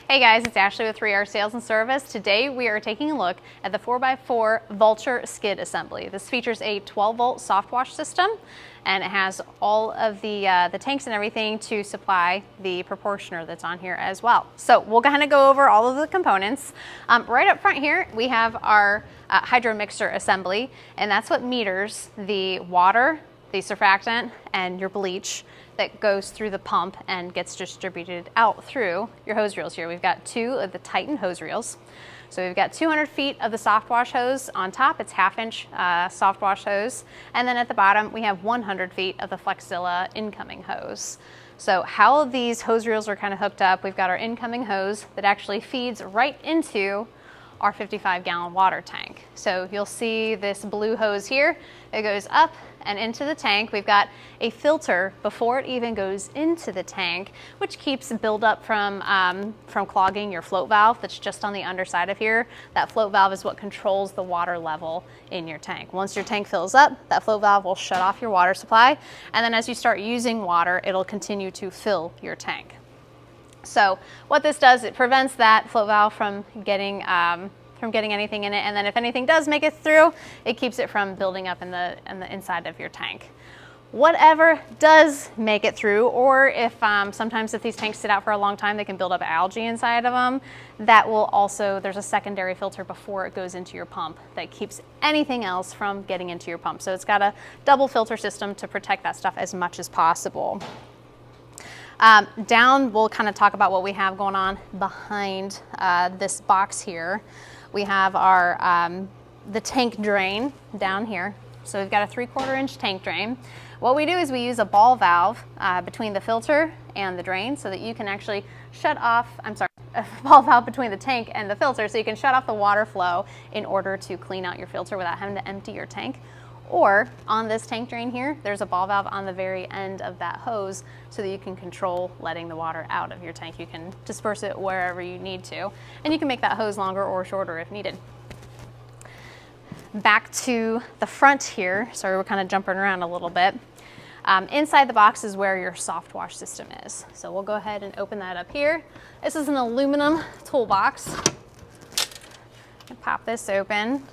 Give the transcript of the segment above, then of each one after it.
Hey guys, it's Ashley with 3R Sales and Service. Today we are taking a look at the 4x4 Vulture skid assembly. This features a 12-volt soft wash system, and it has all of the tanks and everything to supply the proportioner that's on here as well. So we'll kind of go over all of the components. Right up front here, we have our hydro mixer assembly, and that's what meters the water, the surfactant, and your bleach that goes through the pump and gets distributed out through your hose reels here. We've got 2 of the Titan hose reels. So we've got 200 feet of the soft wash hose on top. It's 1/2-inch soft wash hose. And then at the bottom, we have 100 feet of the Flexzilla incoming hose. So how these hose reels are kind of hooked up, we've got our incoming hose that actually feeds right into our 55-gallon water tank. So you'll see this blue hose here. It goes up and into the tank. We've got a filter before it even goes into the tank, which keeps buildup from clogging your float valve that's just on the underside of here. That float valve is what controls the water level in your tank. Once your tank fills up, that float valve will shut off your water supply, and then as you start using water, it'll continue to fill your tank. So what this does, it prevents that float valve from getting anything in it, and then if anything does make it through, it keeps it from building up in the inside of your tank. Whatever does make it through, or if sometimes if these tanks sit out for a long time, they can build up algae inside of them. That will also, there's a secondary filter before it goes into your pump that keeps anything else from getting into your pump. So it's got a double filter system to protect that stuff as much as possible. Down, we'll kind of talk about what we have going on behind this box here. We have our the tank drain down here. So we've got a 3/4-inch tank drain. What we do is we use a ball valve between the filter and the drain so that you can actually shut off, a ball valve between the tank and the filter so you can shut off the water flow in order to clean out your filter without having to empty your tank. Or on this tank drain here, there's a ball valve on the very end of that hose so that you can control letting the water out of your tank. You can disperse it wherever you need to, and you can make that hose longer or shorter if needed. Back to the front here, sorry we're kind of jumping around a little bit. Inside the box is where your soft wash system is. So we'll go ahead and open that up here. This is an aluminum toolbox. Pop this open.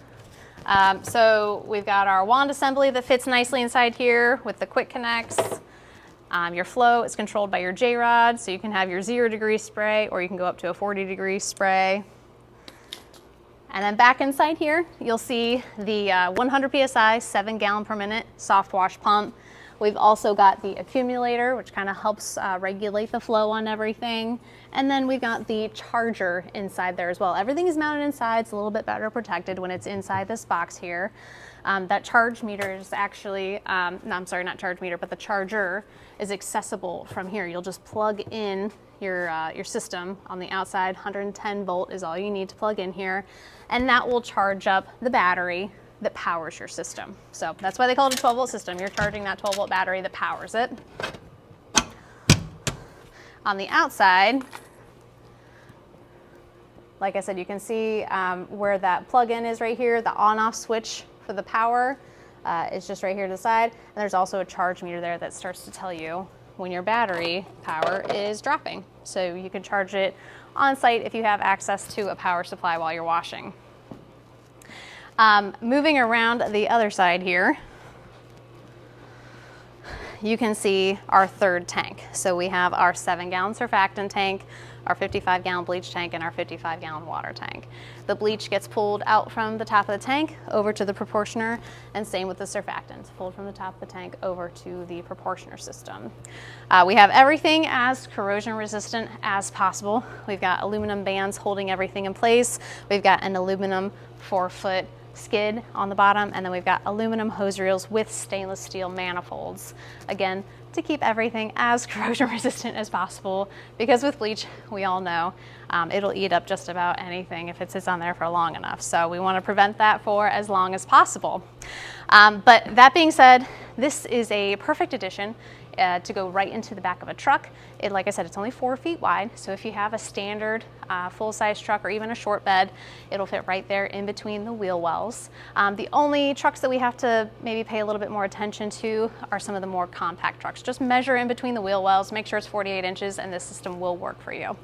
So we've got our wand assembly that fits nicely inside here with the quick connects. Your flow is controlled by your J-rod, so you can have your 0-degree spray or you can go up to a 40-degree spray. And then back inside here, you'll see the 100 PSI, 7-gallon per minute soft wash pump. We've also got the accumulator, which kind of helps regulate the flow on everything. And then we've got the charger inside there as well. Everything is mounted inside. It's a little bit better protected when it's inside this box here. That charge meter is actually, not charge meter, but the charger is accessible from here. You'll just plug in your system on the outside. 110 volt is all you need to plug in here. And that will charge up the battery that powers your system. So that's why they call it a 12-volt system. You're charging that 12-volt battery that powers it. On the outside, like I said, you can see where that plug-in is right here. The on-off switch for the power is just right here to the side. And there's also a charge meter there that starts to tell you when your battery power is dropping. So you can charge it on site if you have access to a power supply while you're washing. Moving around the other side here, you can see our third tank. So we have our 7-gallon surfactant tank, our 55-gallon bleach tank, and our 55-gallon water tank. The bleach gets pulled out from the top of the tank over to the proportioner, and same with the surfactant, pulled from the top of the tank over to the proportioner system. We have everything as corrosion resistant as possible. We've got aluminum bands holding everything in place. We've got an aluminum 4-foot skid on the bottom, and then we've got aluminum hose reels with stainless steel manifolds. Again, to keep everything as corrosion resistant as possible, because with bleach, we all know it'll eat up just about anything if it sits on there for long enough. So we want to prevent that for as long as possible. But that being said, this is a perfect addition to go right into the back of a truck. Like I said, it's only 4 feet wide, so if you have a standard full-size truck or even a short bed, it'll fit right there in between the wheel wells. The only trucks that we have to maybe pay a little bit more attention to are some of the more compact trucks. Just measure in between the wheel wells, make sure it's 48 inches, and this system will work for you.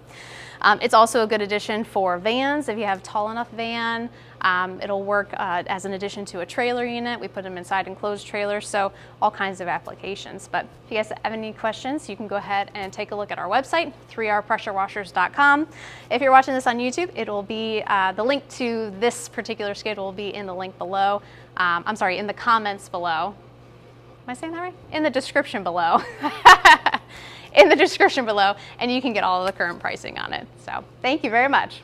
It's also a good addition for vans. If you have a tall enough van, it'll work as an addition to a trailer unit. We put them inside enclosed trailers, so all kinds of applications. But if you guys have any questions, you can go ahead and take a look at our website, 3rpressurewashers.com. If you're watching this on YouTube, it will be the link to this particular skid will be in the link below. I'm sorry, in the comments below. Am I saying that right? In the description below. In the description below, and you can get all of the current pricing on it. So thank you very much.